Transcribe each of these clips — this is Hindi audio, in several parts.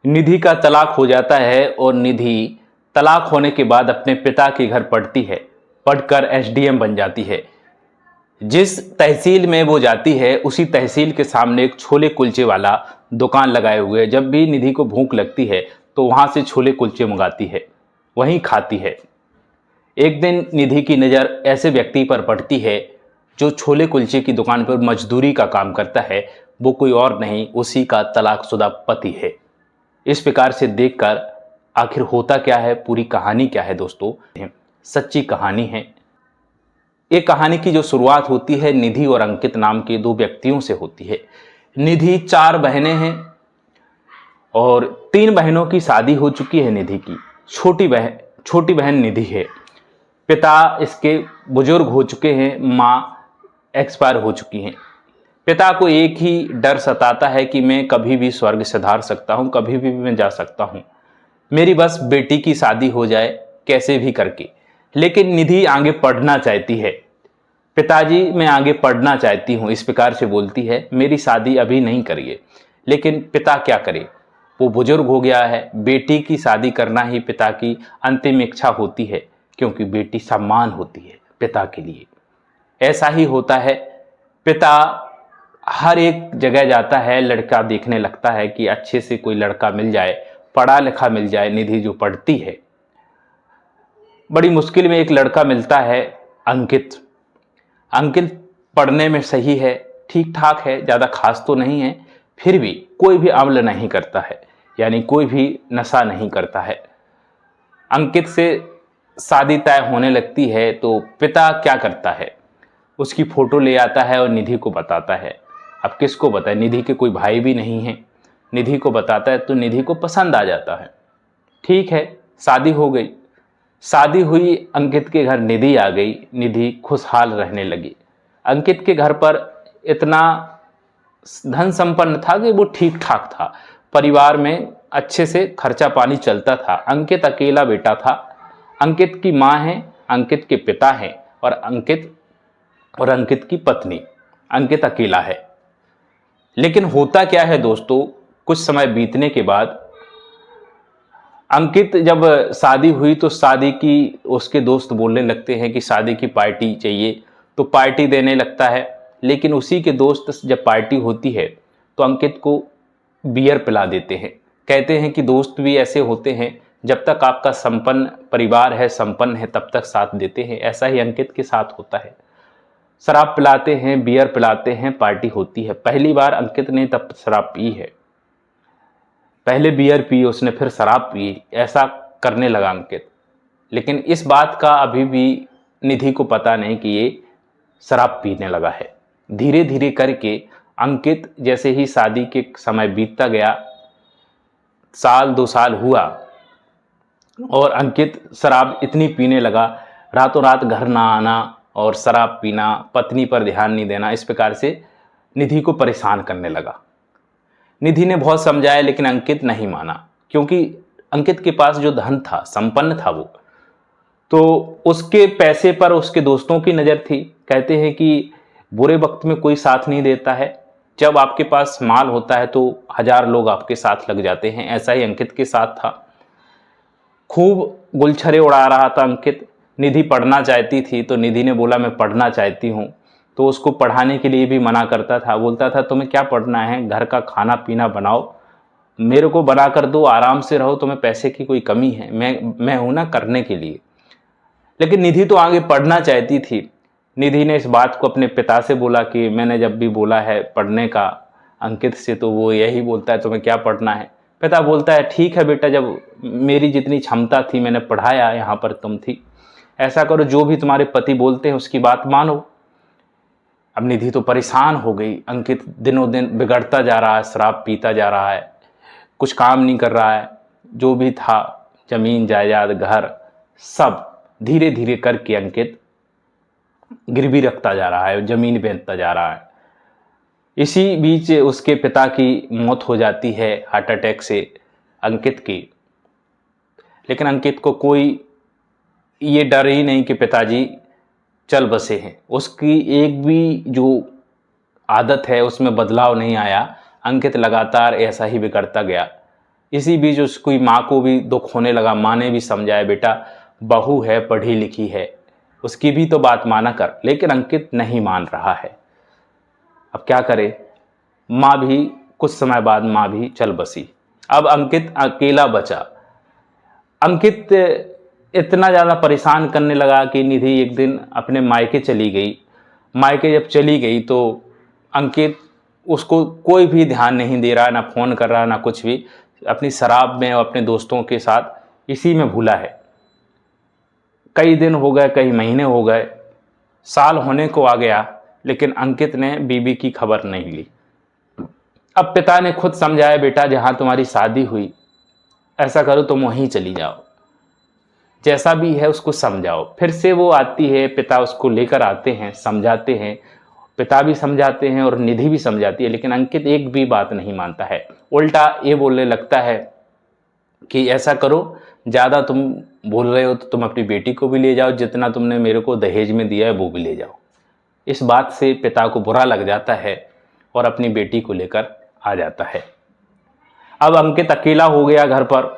निधि का तलाक हो जाता है और निधि तलाक होने के बाद अपने पिता के घर पढ़ती है, पढ़कर एसडीएम बन जाती है। जिस तहसील में वो जाती है उसी तहसील के सामने एक छोले कुलचे वाला दुकान लगाए हुए है। जब भी निधि को भूख लगती है तो वहां से छोले कुलचे मंगाती है, वहीं खाती है। एक दिन निधि की नज़र ऐसे व्यक्ति पर पड़ती है जो छोले कुलचे की दुकान पर मजदूरी का काम करता है। वो कोई और नहीं, उसी का तलाकशुदा पति है। इस प्रकार से देखकर आखिर होता क्या है, पूरी कहानी क्या है दोस्तों, सच्ची कहानी है। एक कहानी की जो शुरुआत होती है निधि और अंकित नाम के दो व्यक्तियों से होती है। निधि 4 बहनें हैं और 3 बहनों की शादी हो चुकी है। निधि की छोटी बहन निधि है। पिता इसके बुजुर्ग हो चुके हैं, माँ एक्सपायर हो चुकी हैं। पिता को एक ही डर सताता है कि मैं कभी भी स्वर्ग सिधार सकता हूँ, कभी भी मैं जा सकता हूँ, मेरी बस बेटी की शादी हो जाए कैसे भी करके। लेकिन निधि आगे पढ़ना चाहती है। पिताजी मैं आगे पढ़ना चाहती हूँ, इस प्रकार से बोलती है, मेरी शादी अभी नहीं करिए। लेकिन पिता क्या करे, वो बुजुर्ग हो गया है। बेटी की शादी करना ही पिता की अंतिम इच्छा होती है, क्योंकि बेटी सम्मान होती है पिता के लिए। ऐसा ही होता है, पिता हर एक जगह जाता है, लड़का देखने लगता है कि अच्छे से कोई लड़का मिल जाए, पढ़ा लिखा मिल जाए। निधि जो पढ़ती है, बड़ी मुश्किल में एक लड़का मिलता है, अंकित। अंकित पढ़ने में सही है, ठीक ठाक है, ज़्यादा खास तो नहीं है, फिर भी कोई भी अम्ल नहीं करता है, यानी कोई भी नशा नहीं करता है। अंकित से शादी तय होने लगती है तो पिता क्या करता है, उसकी फ़ोटो ले आता है और निधि को बताता है। अब किसको बताए, निधि के कोई भाई भी नहीं है। निधि को बताता है तो निधि को पसंद आ जाता है। ठीक है, शादी हो गई। शादी हुई, अंकित के घर निधि आ गई। निधि खुशहाल रहने लगी। अंकित के घर पर इतना धन संपन्न था कि वो ठीक ठाक था, परिवार में अच्छे से खर्चा पानी चलता था। अंकित अकेला बेटा था। अंकित की माँ है, अंकित के पिता हैं और अंकित की पत्नी। अंकित अकेला है। लेकिन होता क्या है दोस्तों, कुछ समय बीतने के बाद अंकित जब शादी हुई तो शादी की उसके दोस्त बोलने लगते हैं कि शादी की पार्टी चाहिए, तो पार्टी देने लगता है। लेकिन उसी के दोस्त जब पार्टी होती है तो अंकित को बियर पिला देते हैं। कहते हैं कि दोस्त भी ऐसे होते हैं, जब तक आपका संपन्न परिवार है, संपन्न है, तब तक साथ देते हैं। ऐसा ही अंकित के साथ होता है। शराब पिलाते हैं, बियर पिलाते हैं, पार्टी होती है। पहली बार अंकित ने तब शराब पी है। पहले बियर पी उसने, फिर शराब पी, ऐसा करने लगा अंकित। लेकिन इस बात का अभी भी निधि को पता नहीं कि ये शराब पीने लगा है। धीरे धीरे करके अंकित जैसे ही शादी के समय बीतता गया, साल 2 साल हुआ और अंकित शराब इतनी पीने लगा, रातों रात घर ना आना और शराब पीना, पत्नी पर ध्यान नहीं देना, इस प्रकार से निधि को परेशान करने लगा। निधि ने बहुत समझाया लेकिन अंकित नहीं माना, क्योंकि अंकित के पास जो धन था, संपन्न था वो, तो उसके पैसे पर उसके दोस्तों की नज़र थी। कहते हैं कि बुरे वक्त में कोई साथ नहीं देता है, जब आपके पास माल होता है तो 1000 लोग आपके साथ लग जाते हैं। ऐसा ही अंकित के साथ था। खूब गुलछरे उड़ा रहा था अंकित। निधि पढ़ना चाहती थी तो निधि ने बोला मैं पढ़ना चाहती हूँ, तो उसको पढ़ाने के लिए भी मना करता था। बोलता था तुम्हें क्या पढ़ना है, घर का खाना पीना बनाओ, मेरे को बना कर दो, आराम से रहो, तुम्हें पैसे की कोई कमी है, मैं हूं ना करने के लिए। लेकिन निधि तो आगे पढ़ना चाहती थी। निधि ने इस बात को अपने पिता से बोला कि मैंने जब भी बोला है पढ़ने का अंकित से, तो वो यही बोलता है तुम्हें क्या पढ़ना है। पिता बोलता है ठीक है बेटा, जब मेरी जितनी क्षमता थी मैंने पढ़ाया, यहाँ पर तुम थी, ऐसा करो जो भी तुम्हारे पति बोलते हैं उसकी बात मानो। अब निधि तो परेशान हो गई। अंकित दिनों दिन बिगड़ता जा रहा है, शराब पीता जा रहा है, कुछ काम नहीं कर रहा है। जो भी था जमीन जायदाद घर सब धीरे धीरे करके अंकित गिरवी रखता जा रहा है, जमीन बेचता जा रहा है। इसी बीच उसके पिता की मौत हो जाती है हार्ट अटैक से, अंकित की। लेकिन अंकित को कोई ये डर ही नहीं कि पिताजी चल बसे हैं। उसकी एक भी जो आदत है उसमें बदलाव नहीं आया। अंकित लगातार ऐसा ही बिगड़ता गया। इसी बीच उसकी माँ को भी दुख होने लगा। माँ ने भी समझाया, बेटा बहू है, पढ़ी लिखी है, उसकी भी तो बात माना कर। लेकिन अंकित नहीं मान रहा है। अब क्या करे, माँ भी कुछ समय बाद माँ भी चल बसी। अब अंकित अकेला बचा। अंकित इतना ज़्यादा परेशान करने लगा कि निधि एक दिन अपने मायके चली गई। मायके जब चली गई तो अंकित उसको कोई भी ध्यान नहीं दे रहा, ना फ़ोन कर रहा, ना कुछ भी। अपनी शराब में और अपने दोस्तों के साथ इसी में भूला है। कई दिन हो गए, कई महीने हो गए, साल होने को आ गया, लेकिन अंकित ने बीबी की खबर नहीं ली। अब पिता ने खुद समझाया, बेटा जहाँ तुम्हारी शादी हुई, ऐसा करो तुम वहीं चली जाओ, जैसा भी है उसको समझाओ। फिर से वो आती है, पिता उसको लेकर आते हैं, समझाते हैं, पिता भी समझाते हैं और निधि भी समझाती है, लेकिन अंकित एक भी बात नहीं मानता है। उल्टा ये बोलने लगता है कि ऐसा करो, ज़्यादा तुम बोल रहे हो तो तुम अपनी बेटी को भी ले जाओ, जितना तुमने मेरे को दहेज में दिया है वो भी ले जाओ। इस बात से पिता को बुरा लग जाता है और अपनी बेटी को लेकर आ जाता है। अब अंकित अकेला हो गया घर पर।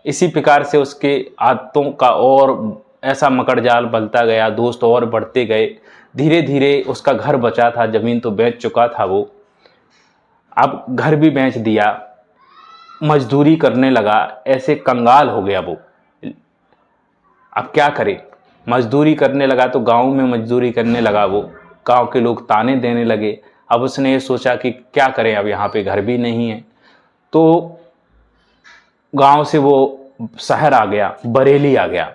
इसी प्रकार से उसके आदतों का और ऐसा मकड़जाल बनता गया, दोस्त और बढ़ते गए। धीरे धीरे उसका घर बचा था, ज़मीन तो बेच चुका था वो, अब घर भी बेच दिया, मजदूरी करने लगा, ऐसे कंगाल हो गया वो। अब क्या करे, मजदूरी करने लगा तो गांव में मजदूरी करने लगा वो, गांव के लोग ताने देने लगे। अब उसने ये सोचा कि क्या करें, अब यहाँ पे घर भी नहीं है, तो गांव से वो शहर आ गया, बरेली आ गया।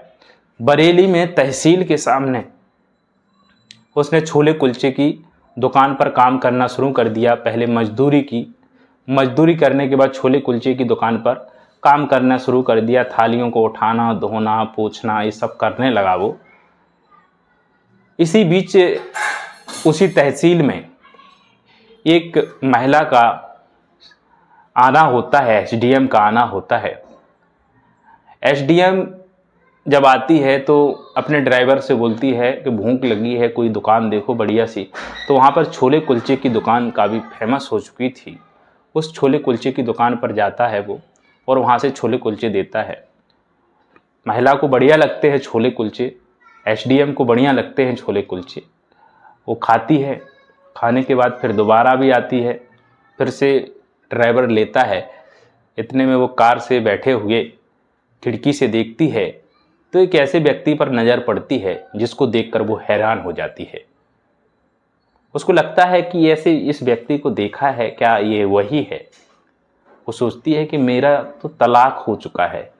बरेली में तहसील के सामने उसने छोले कुलचे की दुकान पर काम करना शुरू कर दिया। पहले मजदूरी की, मजदूरी करने के बाद छोले कुलचे की दुकान पर काम करना शुरू कर दिया। थालियों को उठाना, धोना, पोंछना, ये सब करने लगा वो। इसी बीच उसी तहसील में एक महिला का आना होता है, एसडीएम का आना होता है। एसडीएम जब आती है तो अपने ड्राइवर से बोलती है कि भूख लगी है, कोई दुकान देखो बढ़िया सी। तो वहाँ पर छोले कुलचे की दुकान काफ़ी फेमस हो चुकी थी। उस छोले कुलचे की दुकान पर जाता है वो और वहाँ से छोले कुलचे देता है। महिला को बढ़िया लगते हैं छोले कुलचे, एसडीएम को बढ़िया लगते हैं छोले कुलचे। वो खाती है, खाने के बाद फिर दोबारा भी आती है, फिर से ड्राइवर लेता है। इतने में वो कार से बैठे हुए खिड़की से देखती है तो एक ऐसे व्यक्ति पर नज़र पड़ती है जिसको देखकर वो हैरान हो जाती है। उसको लगता है कि ऐसे इस व्यक्ति को देखा है, क्या ये वही है। वो सोचती है कि मेरा तो तलाक हो चुका है,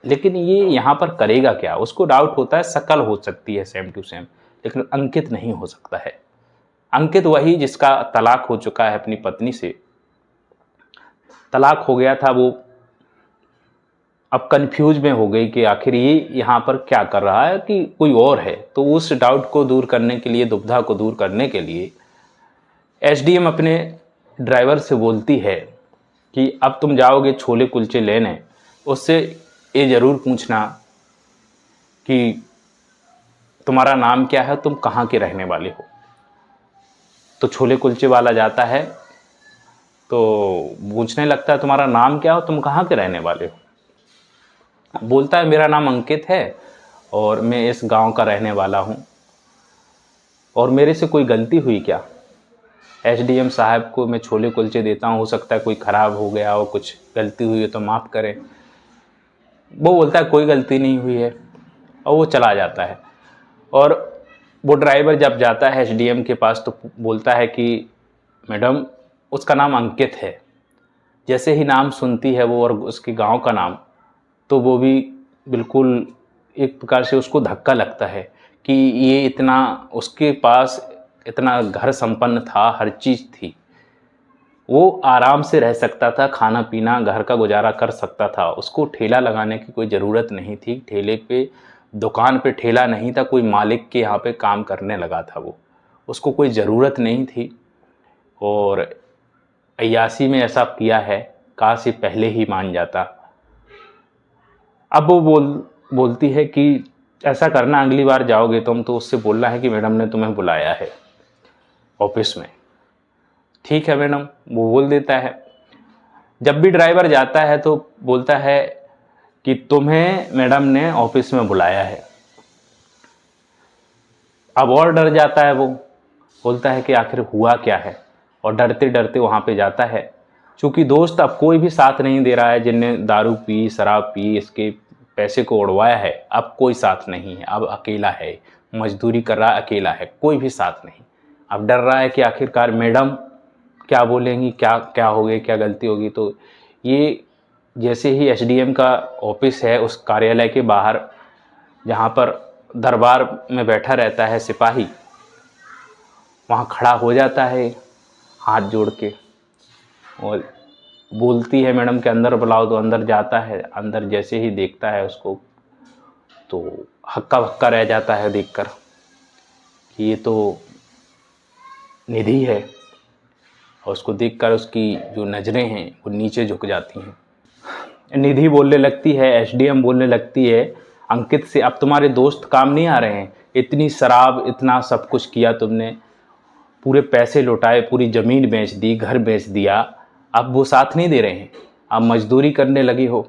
लेकिन ये यहाँ पर करेगा क्या। उसको डाउट होता है शक्ल हो सकती है सेम टू सेम, लेकिन अंकित नहीं हो सकता है। अंकित वही जिसका तलाक हो चुका है अपनी पत्नी से, तलाक हो गया था वो। अब कंफ्यूज में हो गई कि आखिर ये यहाँ पर क्या कर रहा है कि कोई और है। तो उस डाउट को दूर करने के लिए, दुविधा को दूर करने के लिए एसडीएम अपने ड्राइवर से बोलती है कि अब तुम जाओगे छोले कुलचे लेने, उससे ये ज़रूर पूछना कि तुम्हारा नाम क्या है, तुम कहाँ के रहने वाले हो। तो छोले कुलचे वाला जाता है तो पूछने लगता है तुम्हारा नाम क्या हो, तुम कहाँ के रहने वाले हो। बोलता है मेरा नाम अंकित है और मैं इस गांव का रहने वाला हूँ, और मेरे से कोई गलती हुई क्या। एसडीएम साहब को मैं छोले कुलचे देता हूँ, हो सकता है कोई ख़राब हो गया हो, कुछ गलती हुई है तो माफ़ करें। वो बोलता है कोई गलती नहीं हुई है और वो चला जाता है। और वो ड्राइवर जब जाता है एसडीएम के पास तो बोलता है कि मैडम उसका नाम अंकित है। जैसे ही नाम सुनती है वो और उसके गांव का नाम, तो वो भी बिल्कुल एक प्रकार से उसको धक्का लगता है कि ये इतना, उसके पास इतना घर संपन्न था, हर चीज़ थी, वो आराम से रह सकता था, खाना पीना घर का गुजारा कर सकता था। उसको ठेला लगाने की कोई ज़रूरत नहीं थी, ठेले पे, दुकान पे ठेला नहीं था, कोई मालिक के यहाँ पे काम करने लगा था वो, उसको कोई ज़रूरत नहीं थी। और अय्यासी में ऐसा किया है, काश ये पहले ही मान जाता। अब वो बोलती है कि ऐसा करना, अगली बार जाओगे तुम तो उससे बोलना है कि मैडम ने तुम्हें बुलाया है ऑफिस में। ठीक है मैडम, वो बोल देता है। जब भी ड्राइवर जाता है तो बोलता है कि तुम्हें मैडम ने ऑफिस में बुलाया है। अब और डर जाता है, वो बोलता है कि आखिर हुआ क्या है, और डरते डरते वहाँ पे जाता है। चूँकि दोस्त अब कोई भी साथ नहीं दे रहा है, जिनने दारू पी, शराब पी, इसके पैसे को उड़वाया है, अब कोई साथ नहीं है, अब अकेला है, मजदूरी कर रहा है, अकेला है, कोई भी साथ नहीं। अब डर रहा है कि आखिरकार मैडम क्या बोलेंगी, क्या क्या हो गई, क्या गलती होगी। तो ये जैसे ही एसडीएम का ऑफिस है, उस कार्यालय के बाहर जहाँ पर दरबार में बैठा रहता है सिपाही, वहाँ खड़ा हो जाता है हाथ जोड़ के, और बोलती है मैडम के अंदर बुलाओ, तो अंदर जाता है। अंदर जैसे ही देखता है उसको, तो हक्का बक्का रह जाता है देखकर कि ये तो निधि है, और उसको देखकर उसकी जो नज़रें हैं वो नीचे झुक जाती हैं। निधि बोलने लगती है, एसडीएम बोलने लगती है अंकित से, अब तुम्हारे दोस्त काम नहीं आ रहे हैं, इतनी शराब, इतना सब कुछ किया तुमने, पूरे पैसे लौटाए, पूरी ज़मीन बेच दी, घर बेच दिया, अब वो साथ नहीं दे रहे हैं, अब मजदूरी करने लगी हो।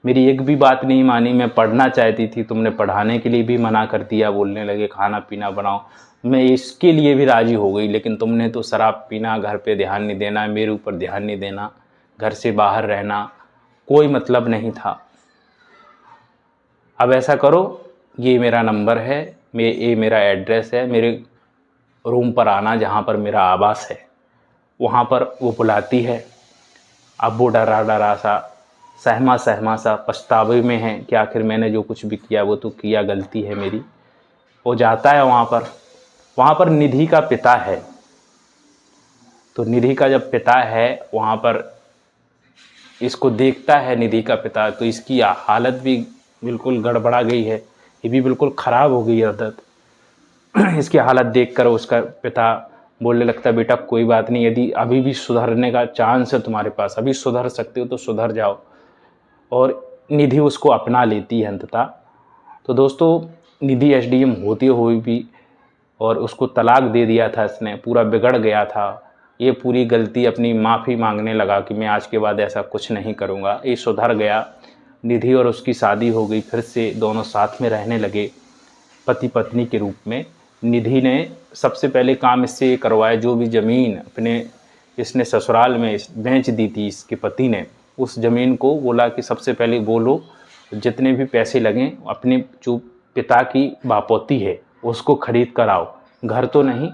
मेरी एक भी बात नहीं मानी, मैं पढ़ना चाहती थी, तुमने पढ़ाने के लिए भी मना कर दिया, बोलने लगे खाना पीना बनाओ, मैं इसके लिए भी राज़ी हो गई, लेकिन तुमने तो शराब पीना, घर पे ध्यान नहीं देना, मेरे ऊपर ध्यान नहीं देना, घर से बाहर रहना, कोई मतलब नहीं था। अब ऐसा करो, ये मेरा नंबर है, ये मेरा एड्रेस है, मेरे रूम पर आना जहाँ पर मेरा आवास है, वहाँ पर वो बुलाती है। अब वो डरा डरा सा, सहमा सहमा सा, पछतावे में है कि आखिर मैंने जो कुछ भी किया वो तो किया, गलती है मेरी। वो जाता है वहाँ पर निधि का पिता है। तो निधि का जब पिता है वहाँ पर, इसको देखता है निधि का पिता, तो इसकी हालत भी बिल्कुल गड़बड़ा गई है, ये भी बिल्कुल ख़राब हो गई है आदत। इसकी हालत देखकर उसका पिता बोलने लगता है, बेटा कोई बात नहीं, यदि अभी भी सुधरने का चांस है तुम्हारे पास, अभी सुधर सकते हो तो सुधर जाओ। और निधि उसको अपना लेती है अंततः। तो दोस्तों, निधि एसडीएम होते हुए भी, और उसको तलाक दे दिया था इसने, पूरा बिगड़ गया था, ये पूरी गलती अपनी माफ़ी मांगने लगा कि मैं आज के बाद ऐसा कुछ नहीं करूँगा, ये सुधर गया। निधि और उसकी शादी हो गई, फिर से दोनों साथ में रहने लगे पति पत्नी के रूप में। निधि ने सबसे पहले काम इससे करवाया, जो भी ज़मीन अपने इसने ससुराल में बेच दी थी इसके पति ने, उस ज़मीन को बोला कि सबसे पहले बोलो, जितने भी पैसे लगें अपने जो पिता की बापौती है उसको खरीद कर आओ, घर तो नहीं,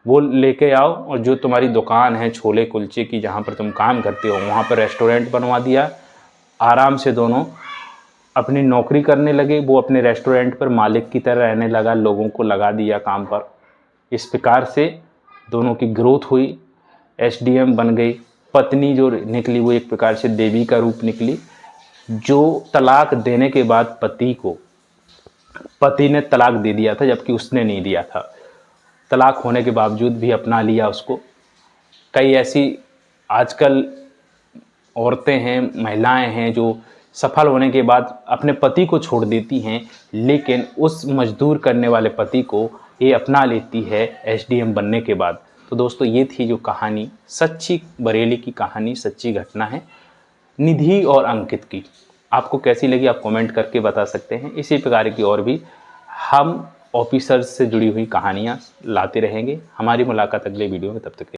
वो लेके आओ, और जो तुम्हारी दुकान है छोले कुलचे की जहाँ पर तुम काम करते हो, वहाँ पर रेस्टोरेंट बनवा दिया। आराम से दोनों अपनी नौकरी करने लगे, वो अपने रेस्टोरेंट पर मालिक की तरह रहने लगा, लोगों को लगा दिया काम पर। इस प्रकार से दोनों की ग्रोथ हुई, एसडीएम बन गई। पत्नी जो निकली वो एक प्रकार से देवी का रूप निकली, जो तलाक देने के बाद पति ने तलाक दे दिया था, जबकि उसने नहीं दिया था, तलाक होने के बावजूद भी अपना लिया उसको। कई ऐसी आजकल औरतें हैं, महिलाएं हैं जो सफल होने के बाद अपने पति को छोड़ देती हैं, लेकिन उस मजदूर करने वाले पति को ये अपना लेती है एसडीएम बनने के बाद। तो दोस्तों, ये थी जो कहानी, सच्ची बरेली की कहानी, सच्ची घटना है निधि और अंकित की। आपको कैसी लगी आप कमेंट करके बता सकते हैं। इसी प्रकार की और भी हम ऑफिसर्स से जुड़ी हुई कहानियाँ लाते रहेंगे। हमारी मुलाकात अगले वीडियो में, तब तक